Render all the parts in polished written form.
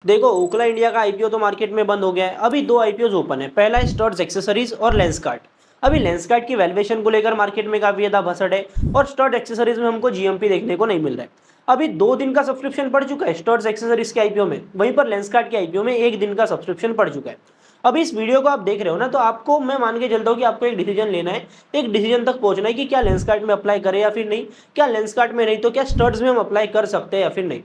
देखो ओखला इंडिया का आईपीओ तो मार्केट में बंद हो गया है। अभी दो आईपीओ ओपन है, पहला है स्टर्ड्स एक्सेसरीज और लेंसकार्ट। अभी लेंसकार्ट की वैल्यूएशन को लेकर मार्केट में काफी ज्यादा भसड़ है और स्टर्ड एक्सेसरीज में हमको जीएमपी देखने को नहीं मिल रहा है। अभी 2 दिन का सब्सक्रिप्शन पड़ चुका है स्टर्ड्स एक्सेसरीज के आईपीओ में, वहीं पर लेंसकार्ट के आईपीओ में 1 दिन का सब्सक्रिप्शन पड़ चुका है। अभी इस वीडियो को आप देख रहे हो ना, तो आपको मैं मान के चलता हूँ कि आपको एक डिसीजन लेना है, एक डिसीजन तक पहुंचना है कि क्या लेंसकार्ट में अप्लाई करें या फिर नहीं, क्या लेंसकार्ट में नहीं तो क्या स्टड्स में हम अप्लाई कर सकते हैं या फिर नहीं।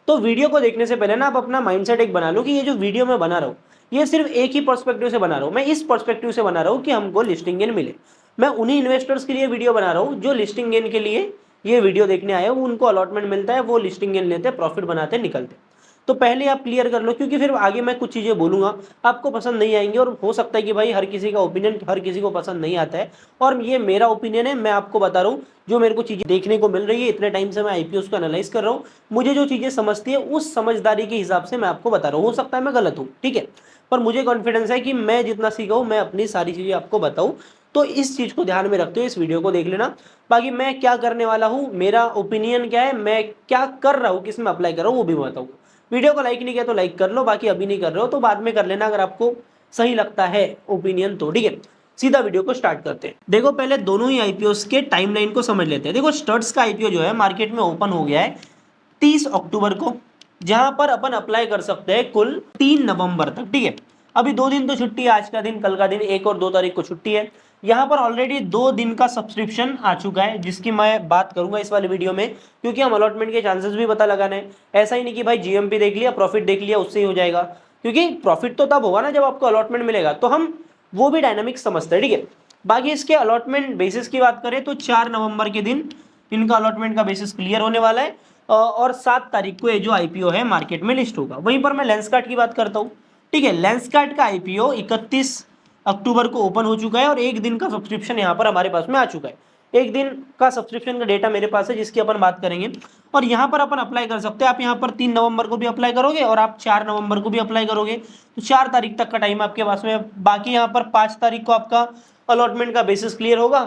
तो वीडियो को देखने से पहले ना आप अपना माइंडसेट एक बना लो कि ये जो वीडियो मैं बना रहा हूँ ये सिर्फ एक ही पर्सपेक्टिव से बना रहा हूँ। मैं इस पर्सपेक्टिव से बना रहा हूँ कि हमको लिस्टिंग गेन मिले। मैं उन्हीं इन्वेस्टर्स के लिए वीडियो बना रहा हूँ जो लिस्टिंग गेन के लिए ये वीडियो देखने आए हो, उनको अलॉटमेंट मिलता है, वो लिस्टिंग गेन लेते हैं, प्रॉफिट बनाते हैं, निकलते हैं। तो पहले आप क्लियर कर लो, क्योंकि फिर आगे मैं कुछ चीज़ें बोलूंगा आपको पसंद नहीं आएंगी, और हो सकता है कि भाई हर किसी का ओपिनियन हर किसी को पसंद नहीं आता है, और ये मेरा ओपिनियन है, मैं आपको बता रहा हूँ जो मेरे को चीज़ें देखने को मिल रही है। इतने टाइम से मैं आईपीओ को एनालाइज कर रहा हूँ, मुझे जो चीज़ें समझती है उस समझदारी के हिसाब से मैं आपको बता रहा हूँ। हो सकता है मैं गलत हूँ, ठीक है, पर मुझे कॉन्फिडेंस है कि मैं जितना सीखा हूँ मैं अपनी सारी चीज़ें आपको बताऊँ। तो इस चीज़ को ध्यान में रखते हुए इस वीडियो को देख लेना। बाकी मैं क्या करने वाला हूँ, मेरा ओपिनियन क्या है, मैं क्या कर रहा हूँ, किस में अप्लाई कर रहा हूँ, वो भी बताऊँगा। वीडियो को लाइक नहीं किया तो लाइक कर लो, बाकी अभी नहीं कर रहे हो तो बाद में कर लेना अगर आपको सही लगता है ओपिनियन तो, ठीक है। सीधा वीडियो को स्टार्ट करते हैं। देखो पहले दोनों ही आईपीओ के टाइमलाइन को समझ लेते हैं। देखो स्टड्स का आईपीओ जो है मार्केट में ओपन हो गया है 30 अक्टूबर को, जहां पर अपन अप्लाई कर सकते हैं कुल 3 नवंबर तक, ठीक है। अभी 2 दिन तो छुट्टी है, आज का दिन, कल का दिन, 1 और 2 तारीख को छुट्टी है। यहाँ पर ऑलरेडी 2 दिन का सब्सक्रिप्शन आ चुका है, जिसकी मैं बात करूंगा इस वाले वीडियो में, क्योंकि हम अलॉटमेंट के चांसेस भी पता लगाने हैं। ऐसा ही नहीं कि भाई जीएमपी देख लिया, प्रॉफिट देख लिया, उससे ही हो जाएगा, क्योंकि प्रॉफिट तो तब होगा ना जब आपको अलॉटमेंट मिलेगा, तो हम वो भी डायनामिक्स समझते हैं, ठीक है। बाकी इसके अलॉटमेंट बेसिस की बात करें तो 4 नवंबर के दिन इनका अलॉटमेंट का बेसिस क्लियर होने वाला है, और 7 तारीख को ये जो आईपीओ है मार्केट में लिस्ट होगा। वहीं पर मैं लेंसकार्ट की बात करता हूँ, ठीक है। लेंसकार्ट का आईपीओ 31 अक्टूबर को ओपन हो चुका है और 1 दिन का सब्सक्रिप्शन यहाँ पर हमारे पास में आ चुका है। 1 दिन का सब्सक्रिप्शन का डेटा मेरे पास है, जिसकी अपन बात करेंगे, और यहाँ पर अपन अप्लाई कर सकते हैं। आप यहाँ पर 3 नवंबर को भी अप्लाई करोगे और आप 4 नवंबर को भी अप्लाई करोगे, तो 4 तारीख तक का टाइम आपके पास में। बाकी यहाँ पर 5 तारीख को आपका अलॉटमेंट का बेसिस क्लियर होगा,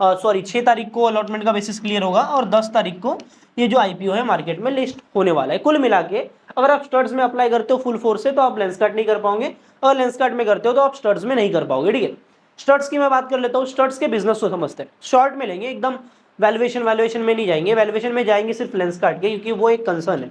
सॉरी 6 तारीख को अलॉटमेंट का बेसिस क्लियर होगा, और 10 तारीख को ये जो आईपीओ है मार्केट में लिस्ट होने वाला है। कुल मिला के अगर आप स्टड्स में अप्लाई करते हो फुल फोर्स से तो आप लेंसकार्ट नहीं कर पाओगे, और लेंसकार्ट में करते हो तो आप स्टड्स में नहीं कर पाओगे, ठीक है। स्टड्स की मैं बात कर लेता हूँ। स्टड्स के बिजनेस को समझते हैं, शॉर्ट में लेंगे एकदम, वैल्यूएशन में नहीं जाएंगे, वैल्यूएशन में जाएंगे सिर्फ लेंसकार्ट के, क्योंकि वो एक कंसर्न है।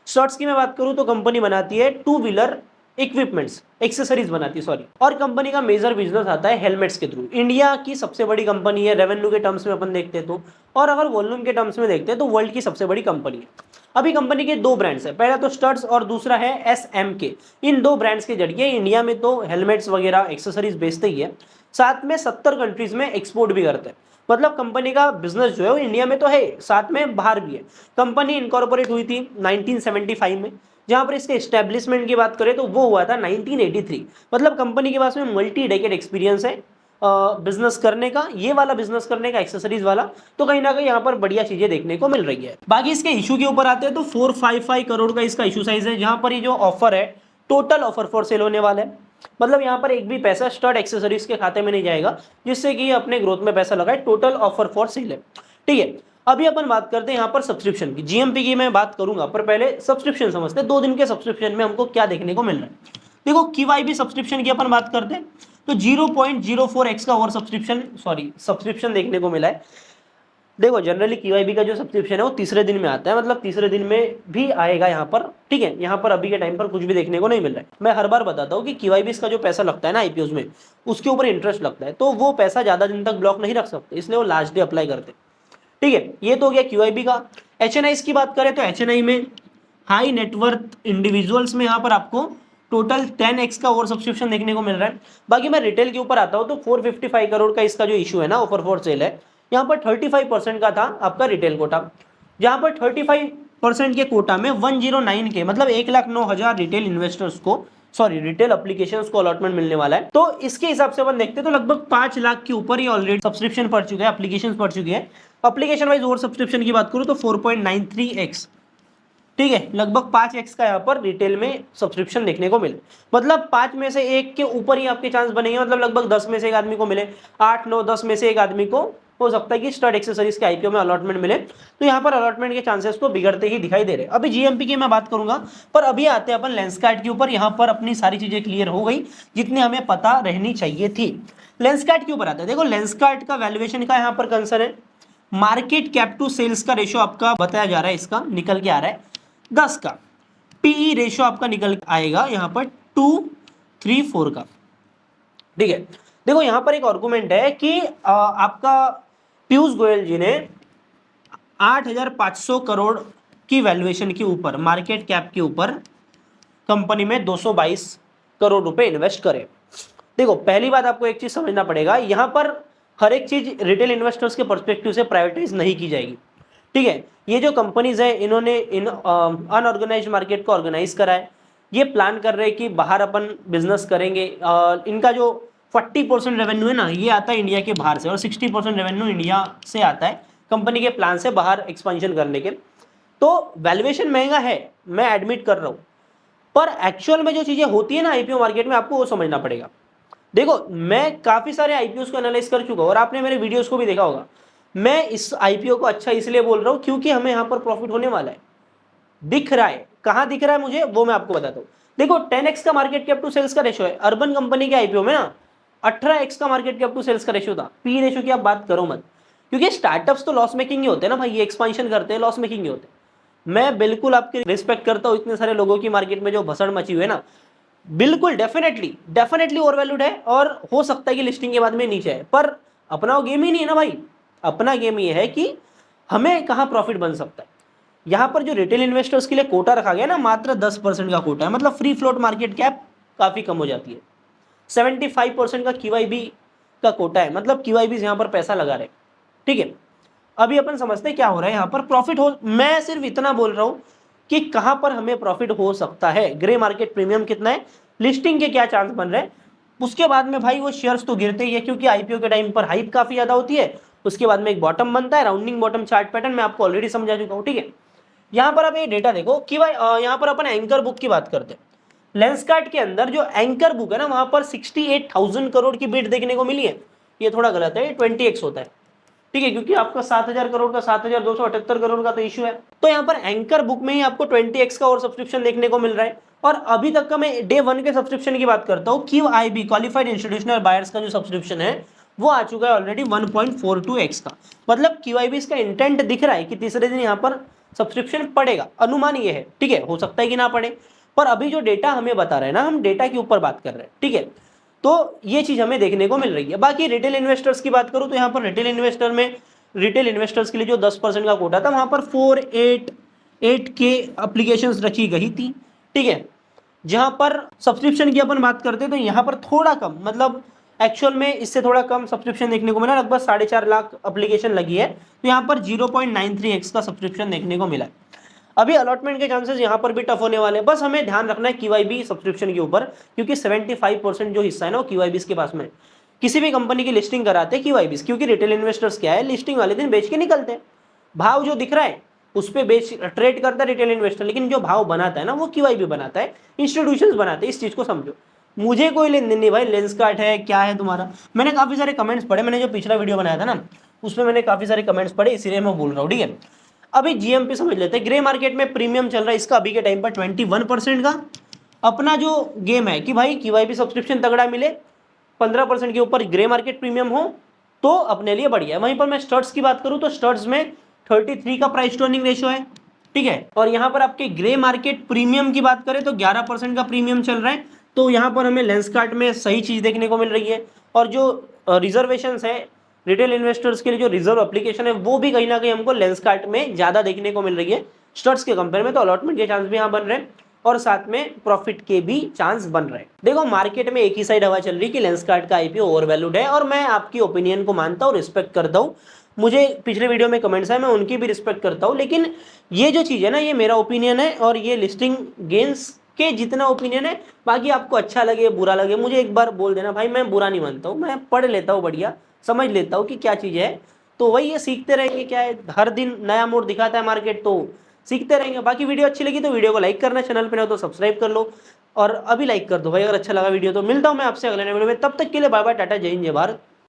शॉर्ट्स की मैं बात करूं तो कंपनी बनाती है 2 व्हीलर इक्विपमेंट्स, एक्सेसरीज बनाती है, सॉरी, और कंपनी का मेजर बिजनेस आता है हेलमेट्स के थ्रू। इंडिया की सबसे बड़ी कंपनी है, रेवेन्यू के टर्म्स में अपन देखते हैं तो, और अगर वॉल्यूम के टर्म्स में देखते हैं तो वर्ल्ड की सबसे बड़ी कंपनी है। अभी कंपनी के 2 ब्रांड्स है, पहला तो स्टड्स और दूसरा है SMK। इन 2 ब्रांड्स के जरिए इंडिया में तो हेलमेट्स वगैरह एक्सेसरीज बेचते ही है, साथ में 70 कंट्रीज में एक्सपोर्ट भी करते हैं। मतलब कंपनी का बिजनेस जो है वो इंडिया में तो है, साथ में बाहर भी है। कंपनी इनकॉर्पोरेट हुई थी 1975 में, जहां पर इसके एस्टेब्लिशमेंट की बात करें तो वो हुआ था 1983। मतलब कंपनी के पास में मल्टी डेकेड एक्सपीरियंस है बिजनेस करने का, ये वाला बिजनेस करने का, एक्सेसरीज वाला। तो कहीं ना कहीं यहाँ पर बढ़िया चीजें देखने को मिल रही है। बाकी इसके इशू के ऊपर आते हैं तो 455 करोड़ का इसका इशू साइज है, जहां पर ये जो ऑफर है टोटल ऑफर फॉर सेल होने वाला है। मतलब यहाँ पर एक भी पैसा स्टड एक्सेसरीज के खाते में नहीं जाएगा, जिससे कि अपने ग्रोथ में पैसा लगाए। टोटल ऑफर फॉर सेल है, ठीक है। अभी अपन बात करते हैं यहाँ पर सब्सक्रिप्शन की, जीएमपी की मैं बात करूंगा, पर पहले सब्सक्रिप्शन समझते हैं। 2 दिन के सब्सक्रिप्शन में हमको क्या देखने को मिल रहा है। देखो QIB सब्सक्रिप्शन की अपन बात करते हैं तो 0.04x का और सब्सक्रिप्शन देखने को मिला है। देखो जनरली QIB का जो सब्सक्रिप्शन है वो तीसरे दिन में आता है, मतलब तीसरे दिन में भी आएगा यहाँ पर, ठीक है। यहाँ पर अभी के टाइम पर कुछ भी देखने को नहीं मिल रहा है। मैं हर बार बताता हूँ कि QIB का जो पैसा लगता है ना आईपीओ में, उसके ऊपर इंटरेस्ट लगता है, तो वो पैसा ज्यादा दिन तक ब्लॉक नहीं रख सकते, इसलिए वो लास्ट डे अप्लाई करते, ठीक है। ये तो हो गया QIB का। HNI की बात करें तो HNI में हाई नेटवर्थ इंडिविजुअल्स में यहाँ पर आपको टोटल 10x का ओवर सब्सक्रिप्शन देखने को मिल रहा है। बाकी मैं रिटेल के ऊपर आता हूँ तो 455 करोड़ का इसका जो इशू है ना, ऑफर फॉर सेल है, यहाँ पर 35% का था आपका रिटेल कोटा, जहां पर 35% के कोटा में 109 के, मतलब 1,09,000 रिटेल इन्वेस्टर्स को, सॉरी रिटेल एप्लीकेशंस को अलॉटमेंट मिलने वाला है। तो इसके हिसाब से अपन देखते हैं तो लगभग 5 लाख के ऊपर ही ऑलरेडी सब्सक्रिप्शन पड़ चुके हैं, एप्लीकेशंस पड़ चुकी है। एप्लीकेशन वाइज ओवर सब्सक्रिप्शन की बात करूं तो 4.93x, ठीक है। लगभग 5x का यहाँ पर रिटेल में सब्सक्रिप्शन देखने को मिले। मतलब 5 में से 1 के ऊपर ही आपके चांस बनेंगे, मतलब लगभग 10 में से एक आदमी को मिले, 8 9 10 में से एक आदमी को हो सकता है कि स्टड एक्सेसरीज के आईपीओ में अलॉटमेंट मिले, तो यहाँ पर अलॉटमेंट के चांसेस तो बिगड़ते ही दिखाई दे रहे। अभी जीएमपी की मैं बात करूंगा, पर अभी आते हैं अपन लेंसकार्ट के ऊपर। यहाँ पर अपनी सारी चीजें क्लियर हो गई जितनी हमें पता रहनी चाहिए थी। लेंसकार्ट के ऊपर आते हैं। देखो लेंसकार्ट का वैल्यूएशन का यहाँ पर कंसर्न है, मार्केट कैप टू सेल्स का रेशो आपका बताया जा रहा है, इसका निकल के आ रहा है 10 का। पीई रेशो आपका निकल आएगा यहाँ पर 234 का। ठीक है, देखो यहाँ पर एक आर्गुमेंट है कि आपका पीयूष गोयल जी ने 8,500 करोड़ की वैल्यूएशन के ऊपर, मार्केट कैप के ऊपर कंपनी में 222 करोड़ रुपए इन्वेस्ट करे। देखो पहली बात आपको एक चीज समझना पड़ेगा, यहां पर हर एक चीज रिटेल इन्वेस्टर्स के पर्सपेक्टिव से प्राइवेटाइज नहीं की जाएगी। ठीक है, ये जो कंपनीज है इन्होंने इन अनऑर्गेनाइज्ड मार्केट को ऑर्गेनाइज करा है। ये प्लान कर रहे हैं कि बाहर अपन बिजनेस करेंगे। इनका जो 40% रेवेन्यू है ना, ये आता है इंडिया के बाहर से, और 60% रेवेन्यू इंडिया से आता है कंपनी के प्लान से बाहर एक्सपेंशन करने के। तो वैल्यूएशन महंगा है, मैं एडमिट कर रहा हूं, पर एक्चुअल में जो चीजें होती है ना आईपीओ मार्केट में, आपको वो समझना पड़ेगा। देखो मैं काफी सारे आईपीओ को एनालाइज कर चुका हूं और आपने मेरे वीडियोस को भी देखा होगा। मैं इस आईपीओ को अच्छा इसलिए बोल रहा हूं क्योंकि हमें यहां पर प्रॉफिट होने वाला है, दिख रहा है। कहां दिख रहा है मुझे, वो मैं आपको बताता हूं। देखो 10x का मार्केट कैप टू सेल्स का रेशियो है, अर्बन कंपनी के आईपीओ में ना 18x का मार्केट कैप टू सेल्स का रेशियो था। पी रेशियो की आप बात करो मत, क्योंकि स्टार्टअप्स तो लॉस मेकिंग ही होते हैं ना भाई, ये एक्सपांशन करते हैं, लॉस मेकिंग ही होते हैं। मैं बिल्कुल आपकी रिस्पेक्ट करता हूं, इतने सारे लोगों की मार्केट में जो भसड़ मची हुई है ना, बिल्कुल डेफिनेटली ओवर वैल्यूड है, और हो सकता है कि लिस्टिंग के बाद में नीचे है, पर अपना वो गेम ही नहीं है ना भाई। अपना गेम ये है कि हमें कहां प्रॉफिट बन सकता है। यहां पर जो रिटेल इन्वेस्टर्स के लिए कोटा रखा गया ना, मात्र 10% का कोटा है, मतलब फ्री फ्लोट मार्केट कैप काफी कम हो जाती है। 75% का क्यूआईबी का कोटा है, मतलब क्यूआईबी यहां पर पैसा लगा रहे। ठीक है, अभी अपन समझते हैं क्या हो रहा है यहां पर। प्रॉफिट हो, मैं सिर्फ इतना बोल रहा हूं कि कहां पर हमें प्रॉफिट हो सकता है, ग्रे मार्केट प्रीमियम कितना है, लिस्टिंग के क्या चांस बन रहे हैं। उसके बाद में भाई वो शेयर्स तो गिरते ही है, क्योंकि आईपीओ के टाइम पर हाइप काफी ज्यादा होती है। उसके बाद में एक बॉटम बनता है, राउंडिंग बॉटम चार्ट पैटर्न मैं आपको ऑलरेडी समझा चुका हूं। ठीक है, यहां पर आप ये डेटा देखो कि भाई यहां पर अपन एंकर बुक की बात करते हैं। लेंसकार्ट के अंदर जो एंकर बुक है ना, वहां पर 68,000 करोड़ की बिड देखने को मिली है। ये थोड़ा गलत है, 20x होता है। ठीक है, क्योंकि आपका 7,000 करोड़ का 7,278 करोड़ का तो इशू है। तो यहाँ पर एंकर बुक में ही आपको 20x का और सब्सक्रिप्शन देखने को मिल रहा है। और अभी तक का मैं डे 1 के सब्सक्रिप्शन की बात करता हूँ, QIB क्वालिफाइड इंस्टीट्यूशनल बायर्स का जो सब्सक्रिप्शन है वो आ चुका है ऑलरेडी 1.42x का। मतलब QIB इसका इंटेंट दिख रहा है कि तीसरे दिन यहाँ पर सब्सक्रिप्शन पड़ेगा, अनुमान ये है। ठीक है, हो सकता है कि ना पड़े, पर अभी जो डेटा हमें बता रहे हैं ना, हम डेटा के ऊपर बात कर रहे हैं। ठीक है, तो ये चीज हमें देखने को मिल रही है। बाकी रिटेल इन्वेस्टर्स की बात करूं तो यहाँ पर रिटेल इन्वेस्टर्स के लिए जो 10% का कोटा था, वहां पर 488 के एप्लीकेशंस रखी गई थी। ठीक है, जहां पर सब्सक्रिप्शन की अपन बात करते हैं तो यहाँ पर थोड़ा कम, मतलब एक्चुअल में इससे थोड़ा कम सब्सक्रिप्शन देखने को मिला, लगभग 4.5 लाख एप्लीकेशन लगी है। तो यहाँ पर 0.93x का सब्सक्रिप्शन देखने को मिला है। अभी अलॉटमेंट के चांसेस यहाँ पर भी टफ होने वाले हैं। बस हमें ध्यान रखना है QIB सब्सक्रिप्शन के ऊपर, क्योंकि 75% जो हिस्सा है ना वो QIB के पास में। किसी भी कंपनी की लिस्टिंग कराते हैं QIB, क्योंकि रिटेल इन्वेस्टर्स क्या है, लिस्टिंग वाले दिन बेच के निकलते हैं। भाव जो दिख रहा है उस पर बेच ट्रेड करता है रिटेल इन्वेस्टर, लेकिन जो भाव बनाता है ना वो QIB बनाता है, इंस्टीट्यूशंस बनाते हैं। इस चीज को समझो, मुझे कोई लेन देन नहीं भाई, लेंसकार्ट है क्या है तुम्हारा। मैंने काफी सारे कमेंट्स पढ़े, मैंने जो पिछला वीडियो बनाया था ना उसमें मैंने काफी सारे कमेंट्स पढ़े, इसीलिए मैं बोल रहा हूँ। ठीक है, अभी जीएमपी समझ लेते हैं। ग्रे मार्केट में प्रीमियम चल रहा है इसका अभी के टाइम पर 21% का। अपना जो गेम है कि भाई QIB सब्सक्रिप्शन तगड़ा मिले, 15% के ऊपर ग्रे मार्केट प्रीमियम हो तो अपने लिए बढ़िया है। वहीं पर मैं स्टड्स की बात करूं तो स्टड्स में 33 का प्राइस टू अर्निंग रेशियो है। ठीक है, और यहाँ पर आपके ग्रे मार्केट प्रीमियम की बात करें तो 11% का प्रीमियम चल रहा है। तो यहाँ पर हमें लेंसकार्ट में सही चीज देखने को मिल रही है। और जो रिजर्वेशन है रिटेल इन्वेस्टर्स के लिए, जो रिजर्व एप्लीकेशन है, वो भी कहीं ना कहीं हमको लेंसकार्ट में ज्यादा देखने को मिल रही है स्टड्स के कंपेयर में। तो अलॉटमेंट के चांस भी यहाँ बन रहे हैं और साथ में प्रॉफिट के भी चांस बन रहे हैं। देखो मार्केट में एक ही साइड हवा चल रही है कि लेंसकार्ट का आईपीओ ओवर वैल्यूड है, और मैं आपकी ओपिनियन को मानता हूँ, रिस्पेक्ट करता हूँ। मुझे पिछले वीडियो में कमेंट्स आए, मैं उनकी भी रिस्पेक्ट करता हूँ, लेकिन ये जो चीज़ है ना, ये मेरा ओपिनियन है और ये लिस्टिंग गेंस के जितना ओपिनियन है। बाकी आपको अच्छा लगे बुरा लगे, मुझे एक बार बोल देना भाई, मैं बुरा नहीं मानता हूँ, मैं पढ़ लेता हूँ, बढ़िया समझ लेता हूँ कि क्या चीज़ है। तो वही ये सीखते रहेंगे, क्या है, हर दिन नया मोड़ दिखाता है मार्केट, तो सीखते रहेंगे। बाकी वीडियो अच्छी लगी तो वीडियो को लाइक करना, चैनल पे ना हो तो सब्सक्राइब कर लो, और अभी लाइक कर दो भाई अगर अच्छा लगा वीडियो तो। मिलता हूँ मैं आपसे अगले वीडियो में, तब तक के लिए बाय बाय, टाटा, जय हिंद, जय भारत।